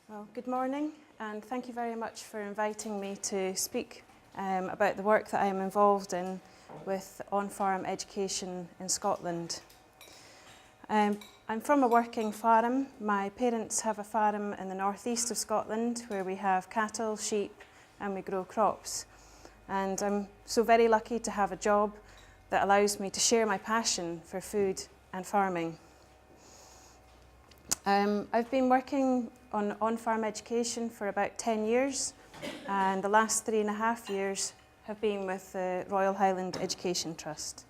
Well, good morning, and thank you very much for inviting me to speak about the work that I am involved in with on-farm education in Scotland. I'm from a working farm. My parents have a farm in the northeast of Scotland where we have cattle, sheep, and we grow crops. And I'm so very lucky to have a job that allows me to share my passion for food and farming. I've been working on-farm education for about 10 years, and the last 3.5 years have been with the Royal Highland Education Trust.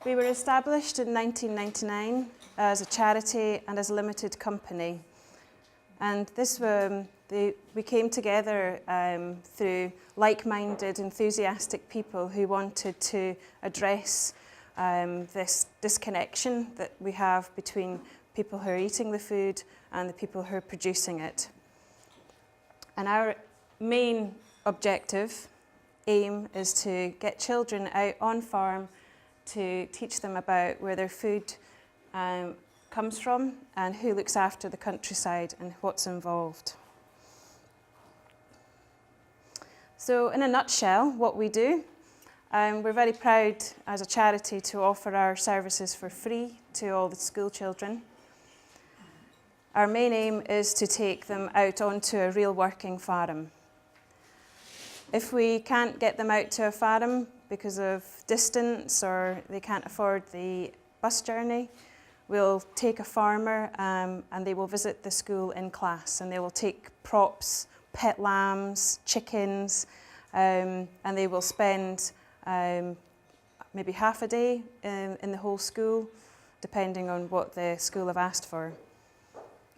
We were established in 1999 as a charity and as a limited company, and we came together through like-minded, enthusiastic people who wanted to address this disconnection that we have between people who are eating the food and the people who are producing it. And our main objective, aim, is to get children out on farm to teach them about where their food comes from and who looks after the countryside and what's involved. So in a nutshell, what we do, we're very proud as a charity to offer our services for free to all the school children. Our main aim is to take them out onto a real working farm. If we can't get them out to a farm because of distance or they can't afford the bus journey, we'll take a farmer and they will visit the school in class, and they will take props, pet lambs, chickens, and they will spend maybe half a day in the whole school, depending on what the school have asked for.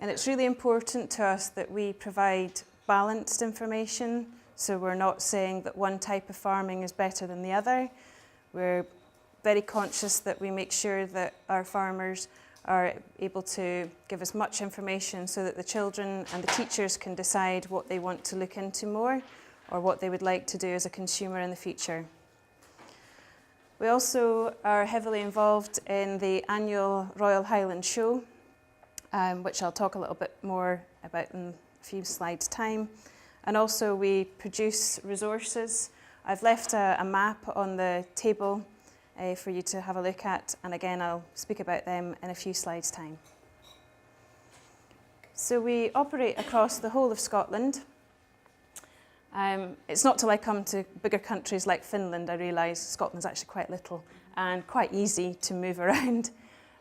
And it's really important to us that we provide balanced information, so we're not saying that one type of farming is better than the other. We're very conscious that we make sure that our farmers are able to give us much information so that the children and the teachers can decide what they want to look into more or what they would like to do as a consumer in the future. We also are heavily involved in the annual Royal Highland Show, which I'll talk a little bit more about in a few slides' time. And also we produce resources. I've left a map on the table for you to have a look at, and again I'll speak about them in a few slides' time. So we operate across the whole of Scotland. It's not till I come to bigger countries like Finland I realise Scotland's actually quite little and quite easy to move around.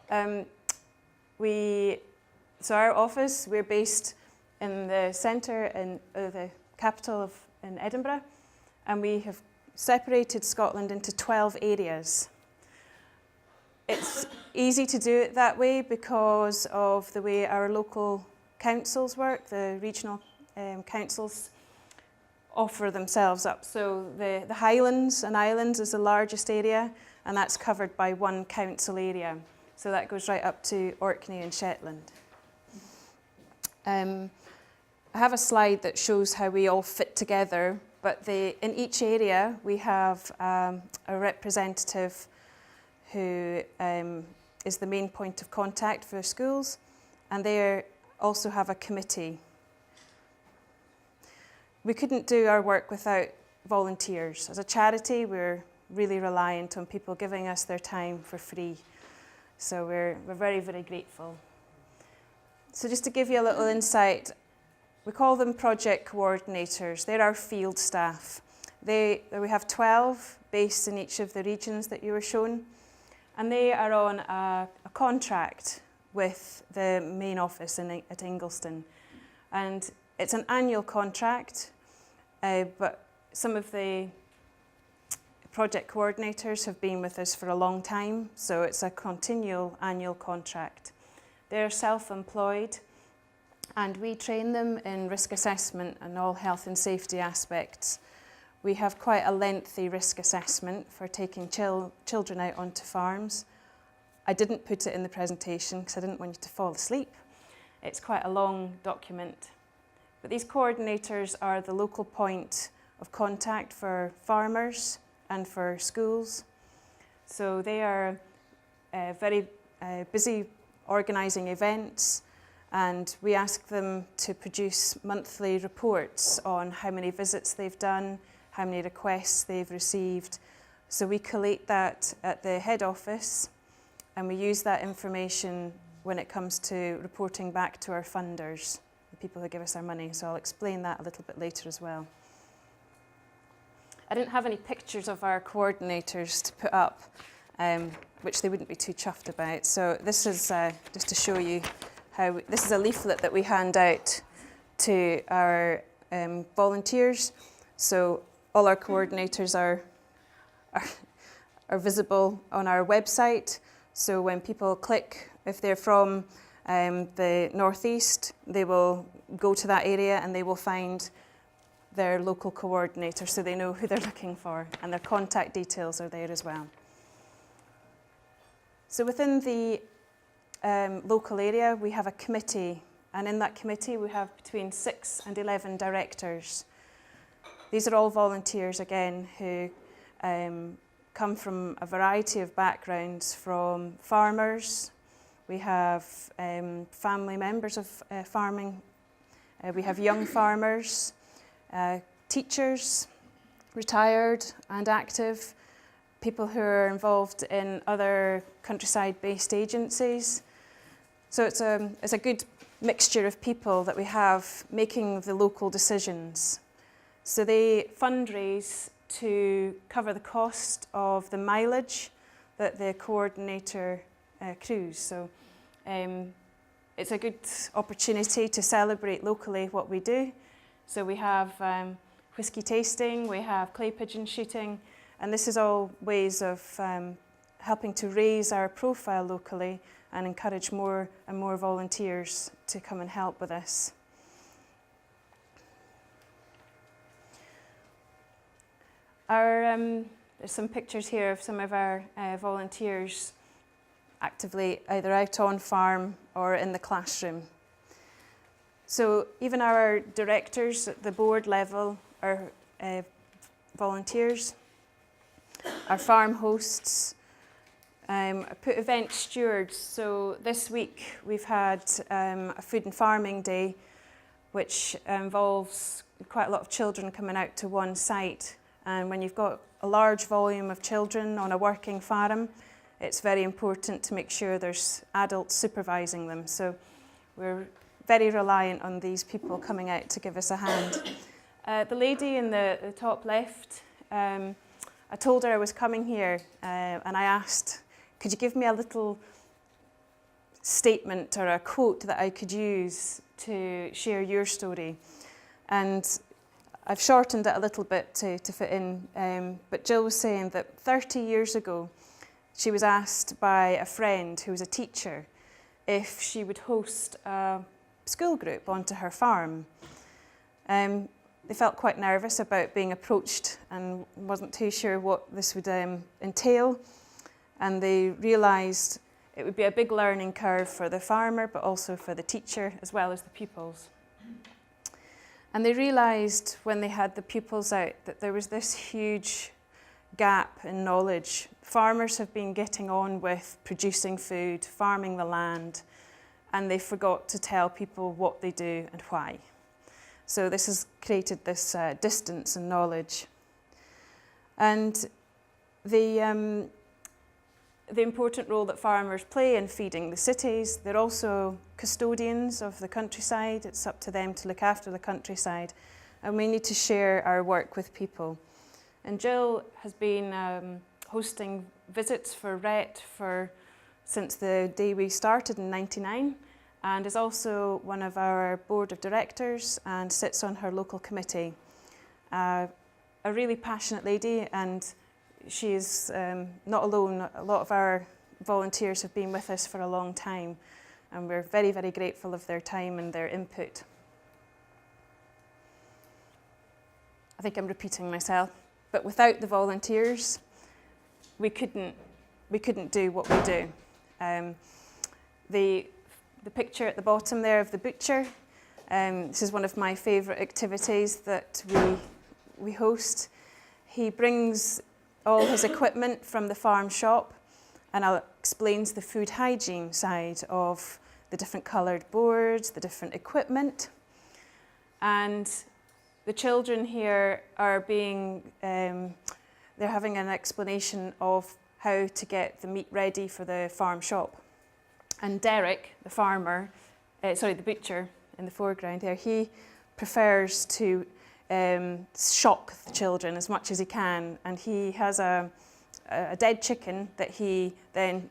So our office, we're based in the centre in the capital in Edinburgh, and we have separated Scotland into 12 areas. It's easy to do it that way because of the way our local councils work. The regional councils offer themselves up. So the Highlands and Islands is the largest area, and that's covered by one council area. So that goes right up to Orkney and Shetland. I have a slide that shows how we all fit together, but in each area we have a representative who is the main point of contact for schools, and they also have a committee. We couldn't do our work without volunteers. As a charity, we're really reliant on people giving us their time for free. So we're very, very grateful. So just to give you a little insight, we call them project coordinators. They're our field staff. We have 12 based in each of the regions that you were shown, and they are on a contract with the main office at Ingliston. And it's an annual contract, but some of the project coordinators have been with us for a long time, so it's a continual annual contract. They're self-employed, and we train them in risk assessment and all health and safety aspects. We have quite a lengthy risk assessment for taking children out onto farms. I didn't put it in the presentation because I didn't want you to fall asleep. It's quite a long document. But these coordinators are the local point of contact for farmers and for schools. So they are very busy organising events, and we ask them to produce monthly reports on how many visits they've done, how many requests they've received. So we collate that at the head office, and we use that information when it comes to reporting back to our funders, the people who give us our money. So I'll explain that a little bit later as well. I didn't have any pictures of our coordinators to put up, which they wouldn't be too chuffed about. So this is just to show you how, this is a leaflet that we hand out to our volunteers. So all our coordinators are visible on our website. So when people click, if they're from the northeast, they will go to that area and they will find their local coordinator, so they know who they're looking for, and their contact details are there as well. So within the local area, we have a committee, and in that committee we have between 6 and 11 directors. These are all volunteers again who come from a variety of backgrounds, from farmers, we have family members of farming, we have young farmers, teachers, retired and active, people who are involved in other countryside-based agencies. So it's a good mixture of people that we have making the local decisions. So they fundraise to cover the cost of the mileage that the coordinator accrues. So it's a good opportunity to celebrate locally what we do. So we have whisky tasting, we have clay pigeon shooting, and this is all ways of helping to raise our profile locally and encourage more and more volunteers to come and help with us. There's some pictures here of some of our volunteers actively either out on farm or in the classroom. So even our directors at the board level are volunteers. Our farm hosts, I put event stewards. So this week we've had a food and farming day, which involves quite a lot of children coming out to one site. And when you've got a large volume of children on a working farm, it's very important to make sure there's adults supervising them. So we're very reliant on these people coming out to give us a hand. The lady in the top left, I told her I was coming here and I asked, could you give me a little statement or a quote that I could use to share your story? And I've shortened it a little bit to fit in, but Jill was saying that 30 years ago, she was asked by a friend who was a teacher if she would host a school group onto her farm. They felt quite nervous about being approached and wasn't too sure what this would entail. And they realised it would be a big learning curve for the farmer, but also for the teacher, as well as the pupils. And they realised when they had the pupils out that there was this huge gap in knowledge. Farmers have been getting on with producing food, farming the land, and they forgot to tell people what they do and why. So this has created this distance in knowledge. And the important role that farmers play in feeding the cities, they're also custodians of the countryside. It's up to them to look after the countryside, and we need to share our work with people. And Jill has been hosting visits for RHET since the day we started in '99, and is also one of our board of directors and sits on her local committee. A really passionate lady, and she is not alone. A lot of our volunteers have been with us for a long time, and we're very, very grateful of their time and their input. I think I'm repeating myself, but without the volunteers, we couldn't do what we do. The picture at the bottom there of the butcher, this is one of my favourite activities that we host. He brings all his equipment from the farm shop, and I'll explains the food hygiene side of the different coloured boards, the different equipment. And the children here are they're having an explanation of how to get the meat ready for the farm shop. And Derek, the farmer, the butcher in the foreground there, he prefers to shock the children as much as he can, and he has a dead chicken that he then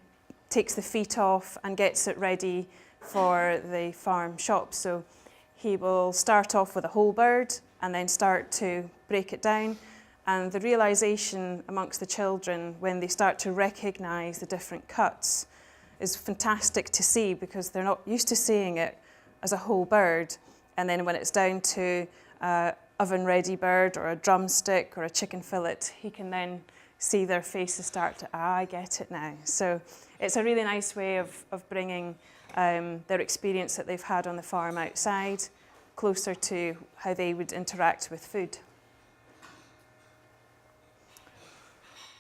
takes the feet off and gets it ready for the farm shop. So he will start off with a whole bird and then start to break it down. And the realisation amongst the children when they start to recognise the different cuts is fantastic to see, because they're not used to seeing it as a whole bird. And then when it's down to oven-ready bird or a drumstick or a chicken fillet, he can then see their faces start to, I get it now. So it's a really nice way of bringing their experience that they've had on the farm outside closer to how they would interact with food.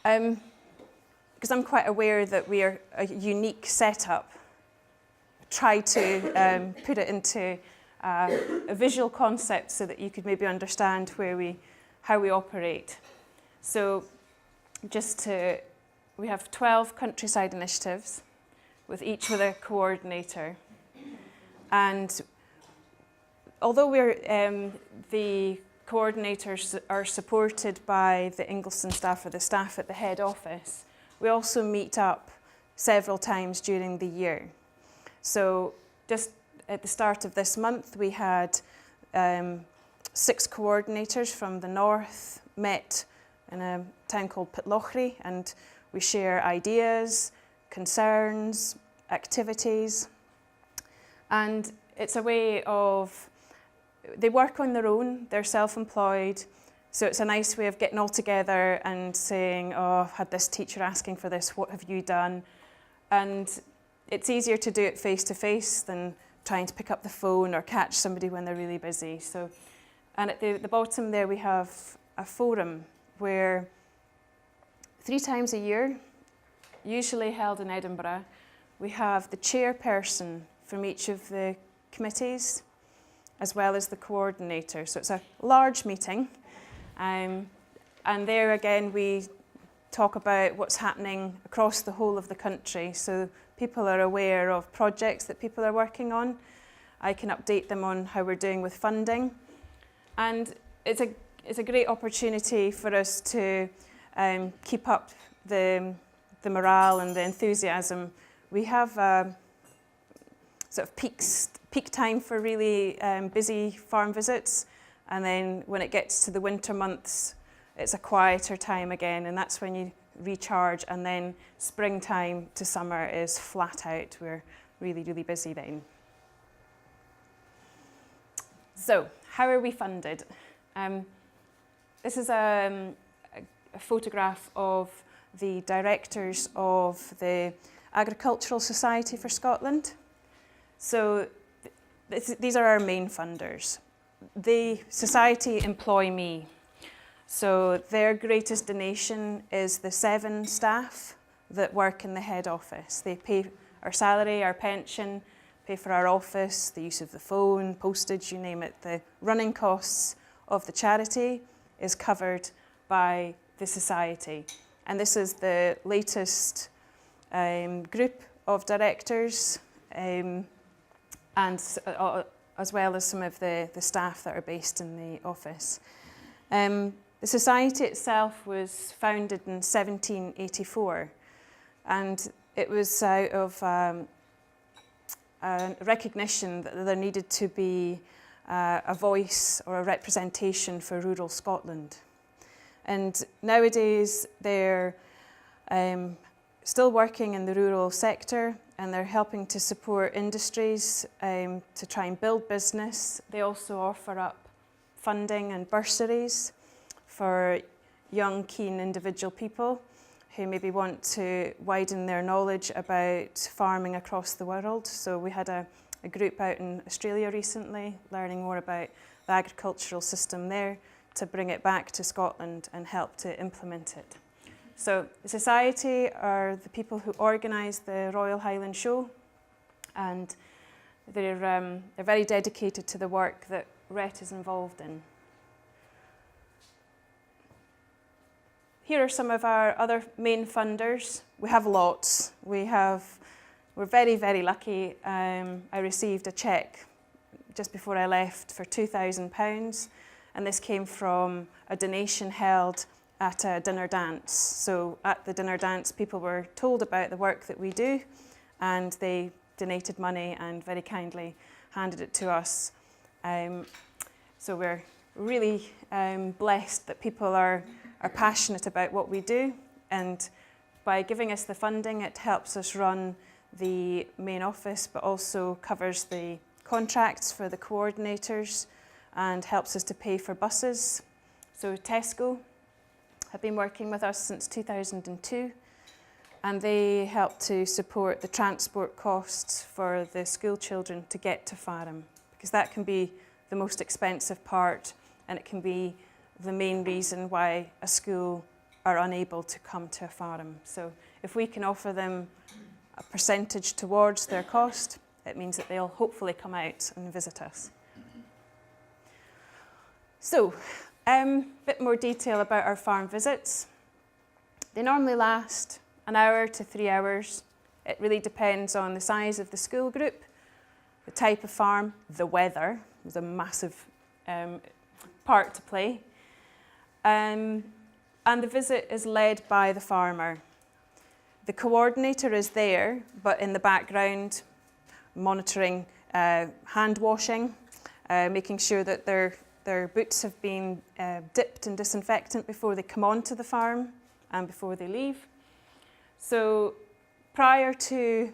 Because I'm quite aware that we are a unique setup, try to put it into a visual concept so that you could maybe understand how we operate. So we have 12 countryside initiatives, each with a coordinator. And although the coordinators are supported by the Ingliston staff or the staff at the head office, we also meet up several times during the year. So just at the start of this month, we had 6 coordinators from the north met in a town called Pitlochry, and we share ideas, concerns, activities. And it's a way of, they work on their own, they're self-employed, so it's a nice way of getting all together and saying, oh, I've had this teacher asking for this, what have you done? And it's easier to do it face-to-face than trying to pick up the phone or catch somebody when they're really busy. So, and at the bottom there we have a forum where 3 times a year, usually held in Edinburgh, we have the chairperson from each of the committees, as well as the coordinator. So it's a large meeting. And there again, we talk about what's happening across the whole of the country. So people are aware of projects that people are working on. I can update them on how we're doing with funding. And it's a great opportunity for us to keep up the morale and the enthusiasm. We have sort of peak time for really busy farm visits, and then when it gets to the winter months, it's a quieter time again, and that's when you recharge, and then springtime to summer is flat out. We're really, really busy then. So, how are we funded? This is a photograph of the directors of the Agricultural Society for Scotland. So these are our main funders. The society employ me. So their greatest donation is the 7 staff that work in the head office. They pay our salary, our pension, pay for our office, the use of the phone, postage, you name it. The running costs of the charity is covered by the society. And this is the latest group of directors, and as well as some of the staff that are based in the office. The society itself was founded in 1784, and it was out of a recognition that there needed to be a voice or a representation for rural Scotland. And nowadays they're still working in the rural sector, and they're helping to support industries to try and build business. They also offer up funding and bursaries for young, keen individual people who maybe want to widen their knowledge about farming across the world. So we had a group out in Australia recently learning more about the agricultural system there to bring it back to Scotland and help to implement it. So the society are the people who organise the Royal Highland Show, and they're very dedicated to the work that RHET is involved in. Here are some of our other main funders. We have lots. We're very, very lucky. I received a cheque just before I left for £2,000, and this came from a donation held at a dinner dance. So at the dinner dance, people were told about the work that we do, and they donated money and very kindly handed it to us. So we're really blessed that people are passionate about what we do, and by giving us the funding, it helps us run the main office, but also covers the contracts for the coordinators and helps us to pay for buses. So Tesco have been working with us since 2002, and they help to support the transport costs for the school children to get to Fareham, because that can be the most expensive part, and it can be the main reason why a school are unable to come to a Fareham. So if we can offer them a percentage towards their cost, it means that they'll hopefully come out and visit us. So, a bit more detail about our farm visits. They normally last an hour to 3 hours. It really depends on the size of the school group, the type of farm, the weather. There's a massive part to play. And the visit is led by the farmer. The coordinator is there, but in the background, monitoring hand washing, making sure that their boots have been dipped in disinfectant before they come onto the farm and before they leave. So prior to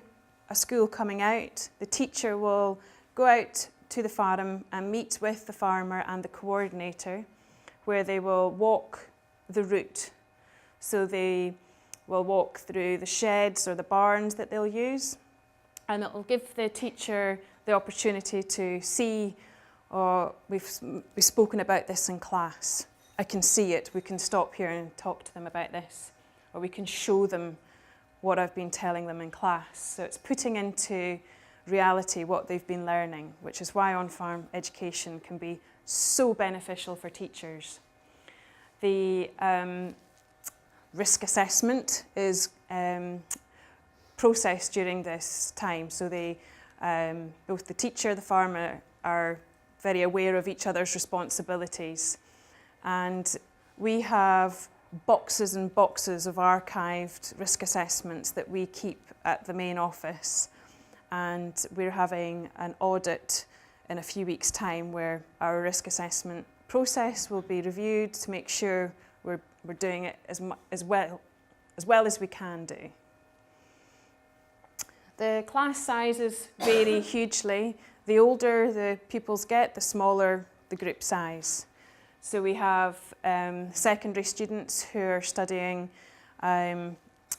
a school coming out, the teacher will go out to the farm and meet with the farmer and the coordinator, where they will walk the route. So they will walk through the sheds or the barns that they'll use, and it will give the teacher the opportunity to see, we've spoken about this in class. I can see it. We can stop here and talk to them about this, or we can show them what I've been telling them in class. So it's putting into reality what they've been learning, which is why on-farm education can be so beneficial for teachers. The risk assessment is processed during this time. So both the teacher, the farmer are very aware of each other's responsibilities. And we have boxes and boxes of archived risk assessments that we keep at the main office. And we're having an audit in a few weeks' time where our risk assessment process will be reviewed to make sure we're doing it as well as we can do. The class sizes vary hugely. The older the pupils get, the smaller the group size. So we have secondary students who are studying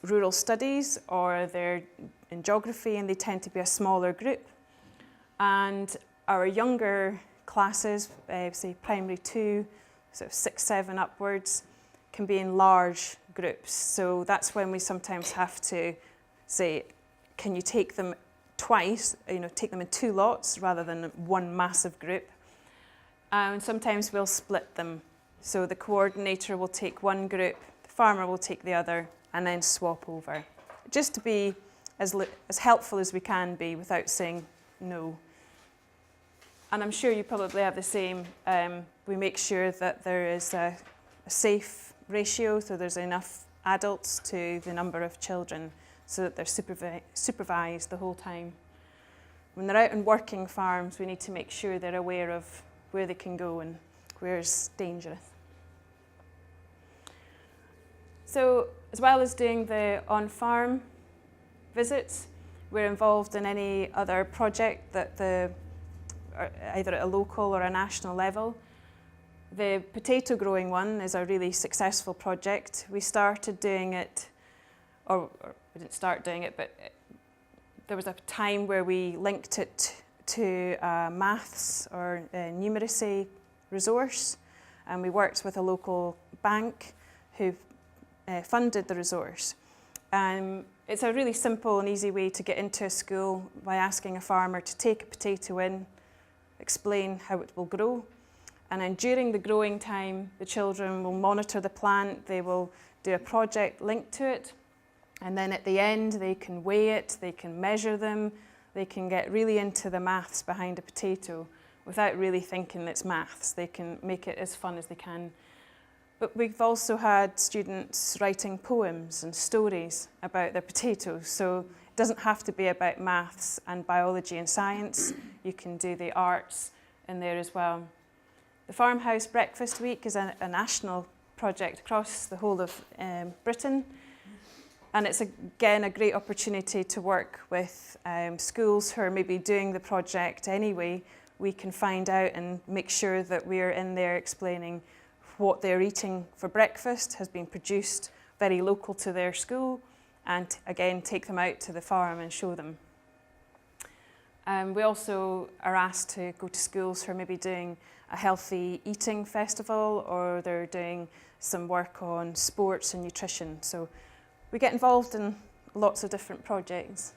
rural studies, or they're in geography, and they tend to be a smaller group. And our younger classes, say primary 2, sort of 6, 7 upwards, can be in large groups. So that's when we sometimes have to say, can you take them twice, take them in 2 lots rather than one massive group. And sometimes we'll split them. So the coordinator will take one group, the farmer will take the other, and then swap over. Just to be as helpful as we can be without saying no. And I'm sure you probably have the same. We make sure that there is a safe ratio, so there's enough adults to the number of children, so that they're supervised the whole time. When they're out on working farms, we need to make sure they're aware of where they can go and where it's dangerous. So, as well as doing the on-farm visits, we're involved in any other project that either at a local or a national level. The potato growing one is a really successful project. We started doing it, or we didn't start doing it, but there was a time where we linked it to a maths or a numeracy resource, and we worked with a local bank who funded the resource. It's a really simple and easy way to get into a school by asking a farmer to take a potato in, explain how it will grow, and then during the growing time, the children will monitor the plant, they will do a project linked to it, and then at the end they can weigh it, they can measure them, they can get really into the maths behind a potato without really thinking it's maths. They can make it as fun as they can. But we've also had students writing poems and stories about their potatoes, so it doesn't have to be about maths and biology and science. You can do the arts in there as well. The Farmhouse Breakfast Week is a national project across the whole of Britain, and it's again a great opportunity to work with schools who are maybe doing the project anyway. We can find out and make sure that we're in there explaining what they're eating for breakfast has been produced very local to their school, and again take them out to the farm and show them. We also are asked to go to schools who are maybe doing a healthy eating festival, or they're doing some work on sports and nutrition. So we get involved in lots of different projects.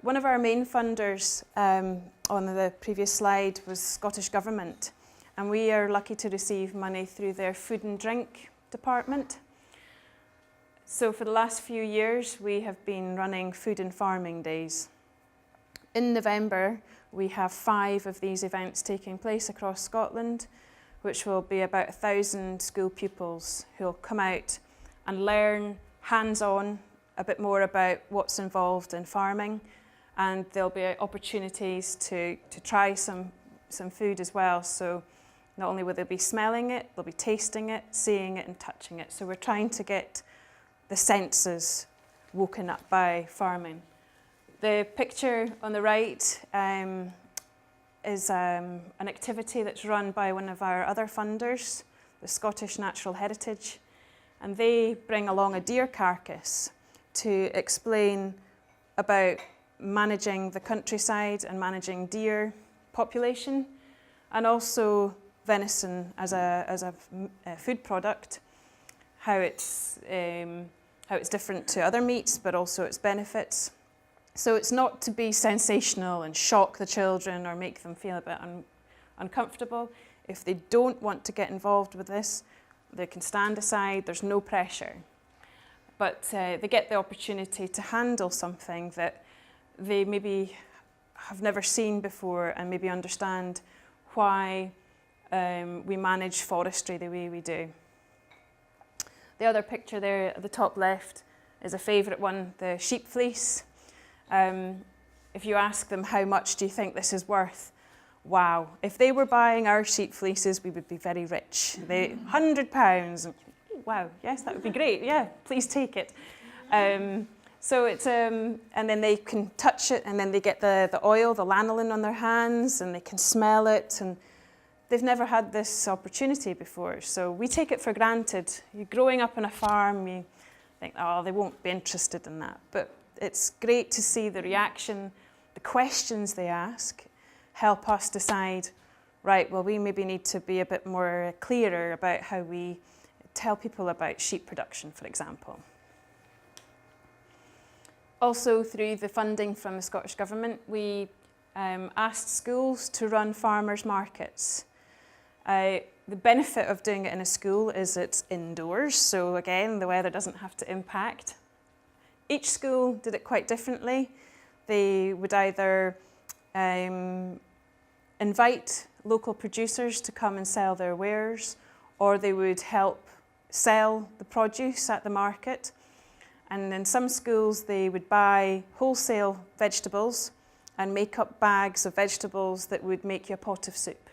One of our main funders on the previous slide was Scottish Government, and we are lucky to receive money through their food and drink department. So for the last few years, we have been running food and farming days. In November, we have 5 of these events taking place across Scotland, which will be about 1,000 school pupils who will come out and learn hands-on a bit more about what's involved in farming, and there'll be opportunities to try some food as well. So not only will they be smelling it, they'll be tasting it, seeing it and touching it. So we're trying to get the senses woken up by farming. The picture on the right is an activity that's run by one of our other funders, the Scottish Natural Heritage, and they bring along a deer carcass to explain about managing the countryside and managing deer population, and also venison as a food product, how it's different to other meats, but also its benefits. So it's not to be sensational and shock the children or make them feel a bit uncomfortable. If they don't want to get involved with this, they can stand aside, there's no pressure. But they get the opportunity to handle something that they maybe have never seen before, and maybe understand why we manage forestry the way we do. The other picture there at the top left is a favourite one, the sheep fleece. If you ask them how much do you think this is worth, wow, if they were buying our sheep fleeces, we would be very rich. £100, wow, yes, that would be great, yeah, please take it. So it's, and then they can touch it, and then they get the oil, the lanolin on their hands, and they can smell it, and they've never had this opportunity before. So we take it for granted. You're growing up on a farm, you think, oh, they won't be interested in that. But it's great to see the reaction, the questions they ask, help us decide, right, well, we maybe need to be a bit more clearer about how we tell people about sheep production, for example. Also, through the funding from the Scottish Government, we asked schools to run farmers' markets. The benefit of doing it in a school is it's indoors, so again, the weather doesn't have to impact. Each school did it quite differently. They would either invite local producers to come and sell their wares, or they would help sell the produce at the market. And in some schools, they would buy wholesale vegetables and make up bags of vegetables that would make you a pot of soup.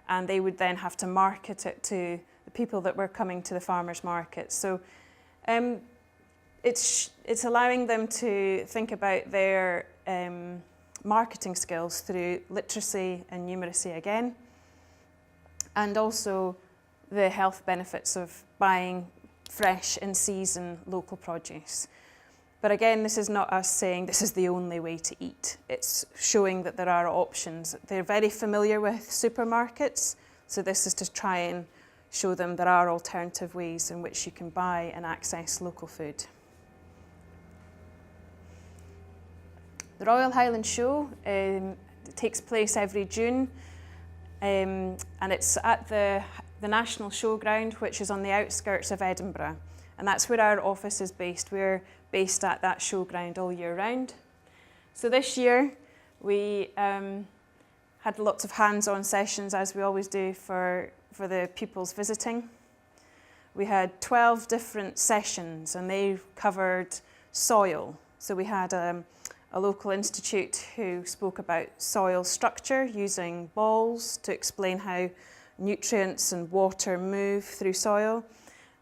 And they would then have to market it to the people that were coming to the farmers' market. So it's allowing them to think about their marketing skills through literacy and numeracy again, and also the health benefits of buying fresh, in-season, local produce. But again, this is not us saying this is the only way to eat. It's showing that there are options. They're very familiar with supermarkets, so this is to try and show them there are alternative ways in which you can buy and access local food. The Royal Highland Show takes place every June, and it's at the National Showground, which is on the outskirts of Edinburgh, and that's where our office is based. We're based at that showground all year round. So this year we had lots of hands-on sessions, as we always do, for the pupils visiting. We had 12 different sessions, and they covered soil. So we had a local institute who spoke about soil structure using balls to explain how nutrients and water move through soil.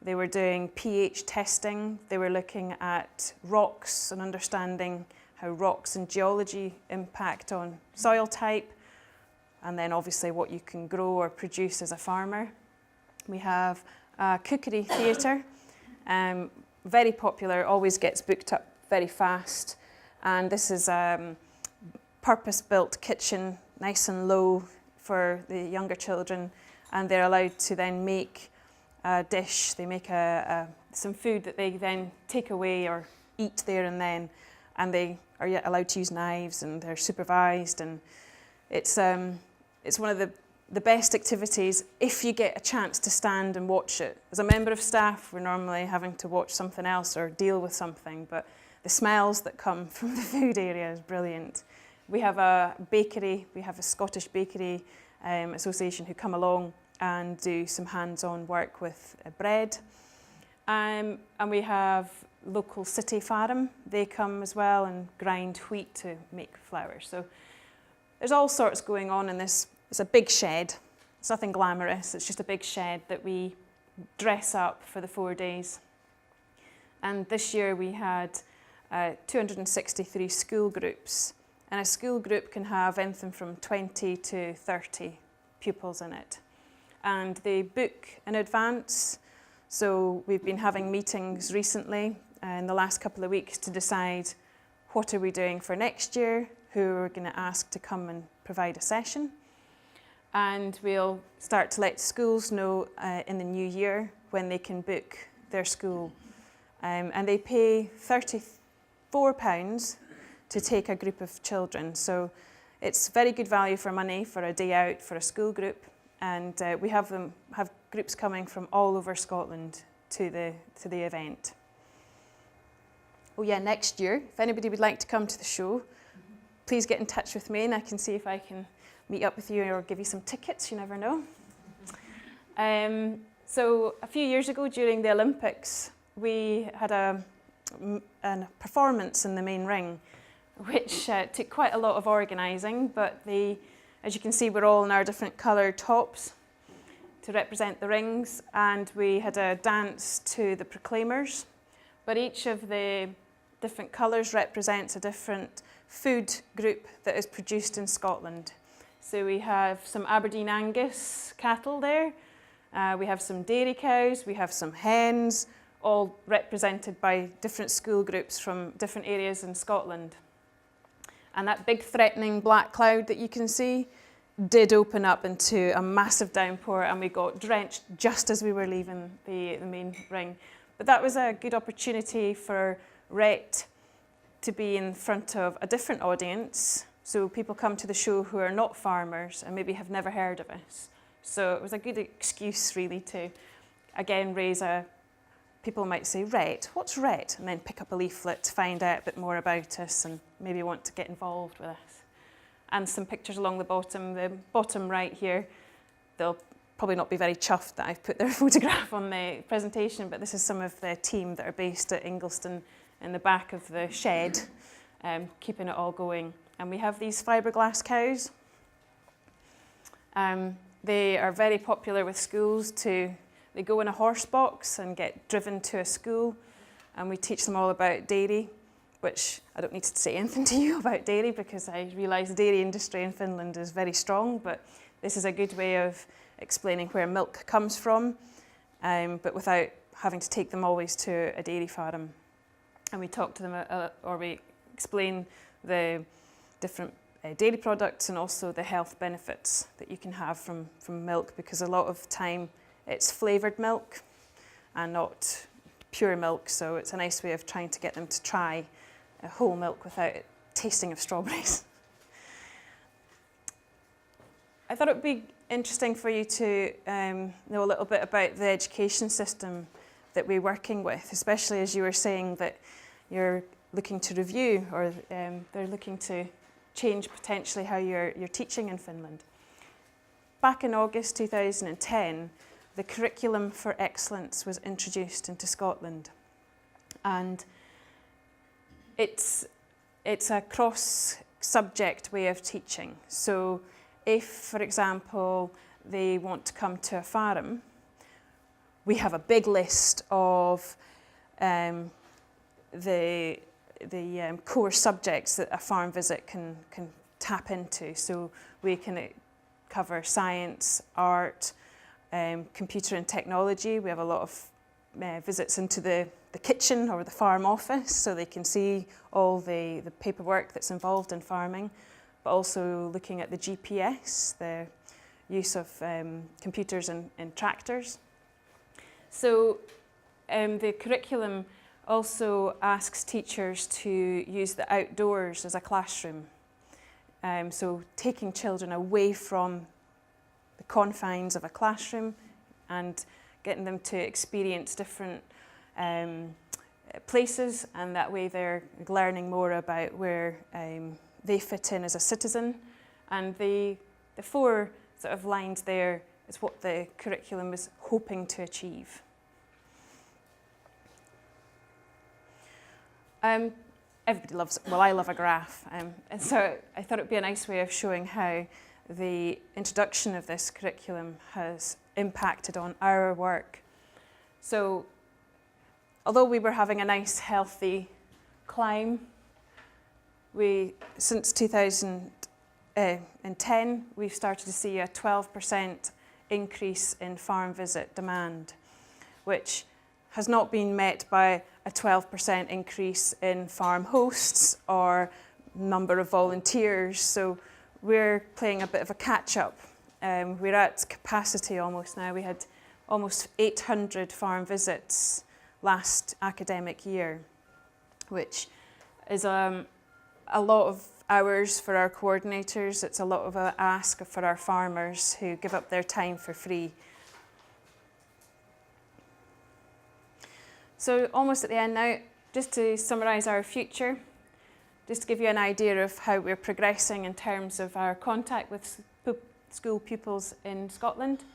They were doing pH testing. They were looking at rocks and understanding how rocks and geology impact on soil type, and then obviously what you can grow or produce as a farmer. We have a cookery theatre, very popular, always gets booked up very fast. And this is a purpose-built kitchen, nice and low for the younger children, and they're allowed to then make a dish. They make some food that they then take away or eat there and then, and they are yet allowed to use knives, and they're supervised, and it's one of the best activities if you get a chance to stand and watch it. As a member of staff, we're normally having to watch something else or deal with something, but the smells that come from the food area is brilliant. We have a bakery, we have a Scottish Bakery Association who come along and do some hands-on work with bread. And we have local city farm, they come as well and grind wheat to make flour. So there's all sorts going on in this. It's a big shed. It's nothing glamorous, it's just a big shed that we dress up for the 4 days. And this year we had 263 school groups, and a school group can have anything from 20 to 30 pupils in it, and they book in advance. So we've been having meetings recently in the last couple of weeks to decide what are we doing for next year, who we're going to ask to come and provide a session, and we'll start to let schools know in the new year when they can book their school, and they pay £34 to take a group of children. So it's very good value for money for a day out for a school group, and we have groups coming from all over Scotland to the event. Oh yeah, next year, if anybody would like to come to the show, please get in touch with me and I can see if I can meet up with you or give you some tickets, you never know. So a few years ago during the Olympics, we had a performance in the main ring, which took quite a lot of organising, but as you can see, we're all in our different coloured tops to represent the rings, and we had a dance to the proclaimers, but each of the different colours represents a different food group that is produced in Scotland. So we have some Aberdeen Angus cattle there, we have some dairy cows, we have some hens, all represented by different school groups from different areas in Scotland. And that big threatening black cloud that you can see did open up into a massive downpour, and we got drenched just as we were leaving the main ring. But that was a good opportunity for RHET to be in front of a different audience. So people come to the show who are not farmers and maybe have never heard of us. So it was a good excuse really to, again, people might say, RHET, what's RHET? And then pick up a leaflet to find out a bit more about us and maybe want to get involved with us. And some pictures along the bottom right here. They'll probably not be very chuffed that I've put their photograph on the presentation, but this is some of the team that are based at Ingliston in the back of the shed, keeping it all going. And we have these fiberglass cows. They are very popular with schools They go in a horse box and get driven to a school, and we teach them all about dairy, which I don't need to say anything to you about dairy because I realise the dairy industry in Finland is very strong, but this is a good way of explaining where milk comes from, but without having to take them always to a dairy farm. And we talk to them, or we explain the different dairy products and also the health benefits that you can have from milk, because a lot of time it's flavoured milk and not pure milk, so it's a nice way of trying to get them to try whole milk without it tasting of strawberries. I thought it would be interesting for you to know a little bit about the education system that we're working with, especially as you were saying that you're looking to review, or they're looking to change potentially how you're teaching in Finland. Back in August 2010, the Curriculum for Excellence was introduced into Scotland, and it's a cross-subject way of teaching. So if, for example, they want to come to a farm, we have a big list of the core subjects that a farm visit can tap into. So we can cover science, art, computer and technology. We have a lot of visits into the kitchen or the farm office, so they can see all the paperwork that's involved in farming, but also looking at the GPS, the use of computers in tractors. So the curriculum also asks teachers to use the outdoors as a classroom. So taking children away from the confines of a classroom and getting them to experience different places, and that way they're learning more about where they fit in as a citizen. And the four sort of lines there is what the curriculum is hoping to achieve. Everybody loves it. Well, I love a graph. And so I thought it would be a nice way of showing how the introduction of this curriculum has impacted on our work. So although we were having a nice, healthy climb, since 2010, we've started to see a 12% increase in farm visit demand, which has not been met by a 12% increase in farm hosts or number of volunteers. So we're playing a bit of a catch-up. We're at capacity almost now. We had almost 800 farm visits last academic year, which is a lot of hours for our coordinators. It's a lot of an ask for our farmers who give up their time for free. So almost at the end now, just to summarise our future, just to give you an idea of how we're progressing in terms of our contact with school pupils in Scotland.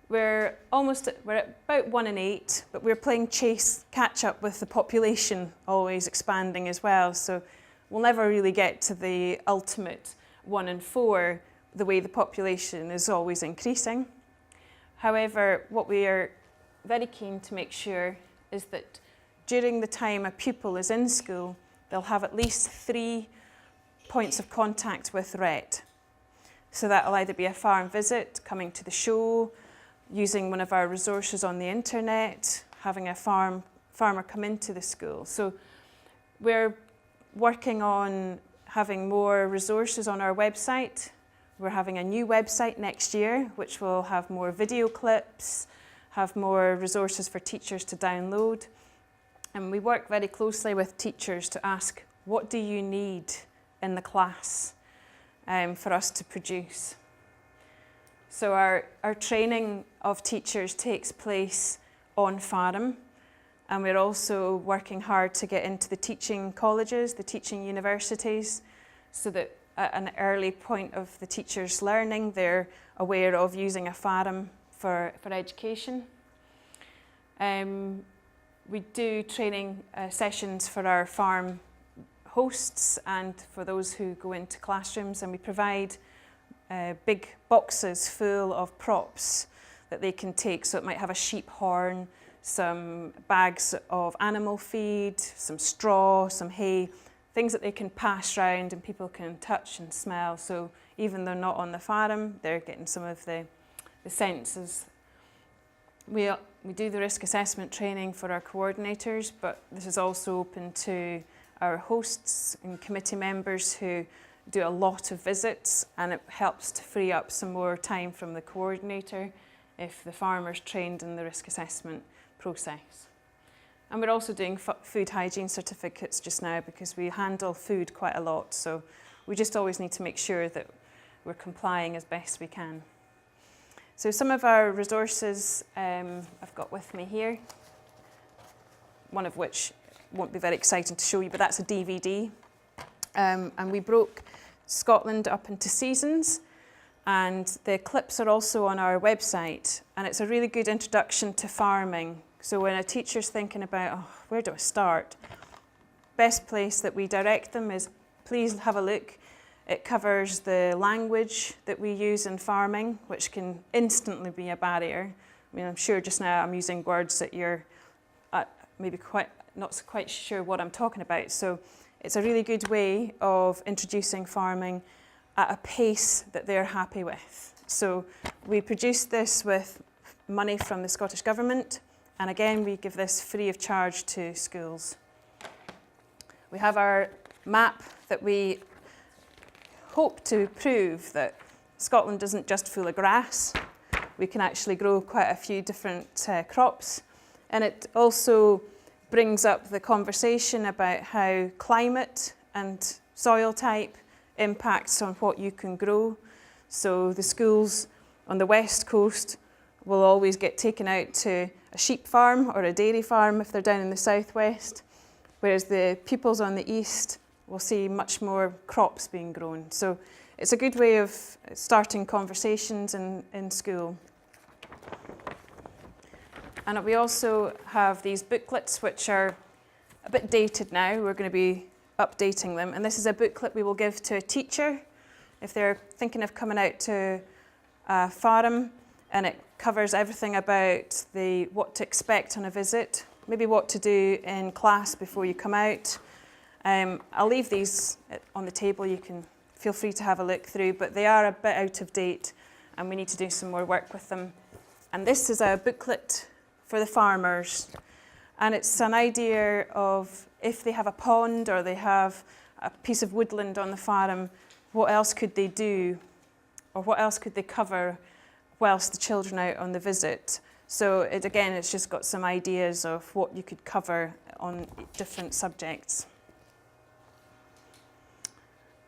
We're at about 1 in 8, but we're playing catch up with the population always expanding as well. So we'll never really get to the ultimate 1 in 4, the way the population is always increasing. However, what we are very keen to make sure is that during the time a pupil is in school, they'll have at least 3 points of contact with RHET. So that'll either be a farm visit, coming to the show, using one of our resources on the internet, having a farmer come into the school. So we're working on having more resources on our website. We're having a new website next year, which will have more video clips, have more resources for teachers to download. And we work very closely with teachers to ask, what do you need in the class for us to produce? So our training of teachers takes place on farm, and we're also working hard to get into the teaching colleges, the teaching universities, so that at an early point of the teachers' learning, they're aware of using a farm for education. We do training sessions for our farm hosts and for those who go into classrooms, and we provide big boxes full of props that they can take. So it might have a sheep horn, some bags of animal feed, some straw, some hay, things that they can pass round and people can touch and smell. So even though not on the farm, they're getting some of the senses. We do the risk assessment training for our coordinators, but this is also open to our hosts and committee members who do a lot of visits, and it helps to free up some more time from the coordinator if the farmer's trained in the risk assessment process. And we're also doing food hygiene certificates just now because we handle food quite a lot, so we just always need to make sure that we're complying as best we can. So some of our resources I've got with me here, one of which won't be very exciting to show you, but that's a DVD. And we broke Scotland up into seasons, and the clips are also on our website, and it's a really good introduction to farming. So when a teacher's thinking about, oh, where do I start? Best place that we direct them is, please have a look. It covers the language that we use in farming, which can instantly be a barrier. I mean, I'm sure just now I'm using words that you're maybe not quite sure what I'm talking about. So it's a really good way of introducing farming at a pace that they're happy with. So we produced this with money from the Scottish Government, and again, we give this free of charge to schools. We have our map that we hope to prove that Scotland isn't just full of grass. We can actually grow quite a few different crops. And it also brings up the conversation about how climate and soil type impacts on what you can grow. So the schools on the west coast will always get taken out to a sheep farm or a dairy farm if they're down in the southwest, whereas the pupils on the east will see much more crops being grown. So it's a good way of starting conversations in school. And we also have these booklets which are a bit dated now. We're going to be updating them. And this is a booklet we will give to a teacher if they're thinking of coming out to a farm, and it covers everything about what to expect on a visit, maybe what to do in class before you come out. I'll leave these on the table. You can feel free to have a look through, but they are a bit out of date and we need to do some more work with them. And this is a booklet for the farmers, and it's an idea of if they have a pond or they have a piece of woodland on the farm, what else could they do, or what else could they cover whilst the children are out on the visit. So it's just got some ideas of what you could cover on different subjects.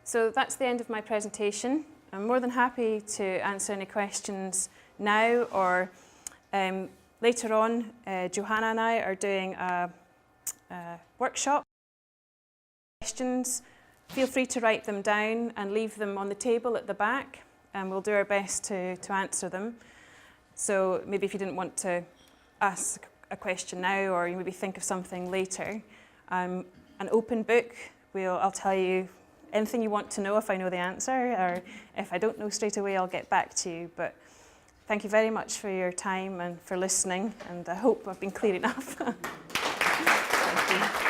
So that's the end of my presentation. I'm more than happy to answer any questions now, or later on, Johanna and I are doing a workshop. Questions, feel free to write them down and leave them on the table at the back, and we'll do our best to answer them. So maybe if you didn't want to ask a question now, or you maybe think of something later, I'm an open book. I'll tell you anything you want to know if I know the answer, or if I don't know straight away, I'll get back to you. But thank you very much for your time and for listening, and I hope I've been clear enough. Thank you.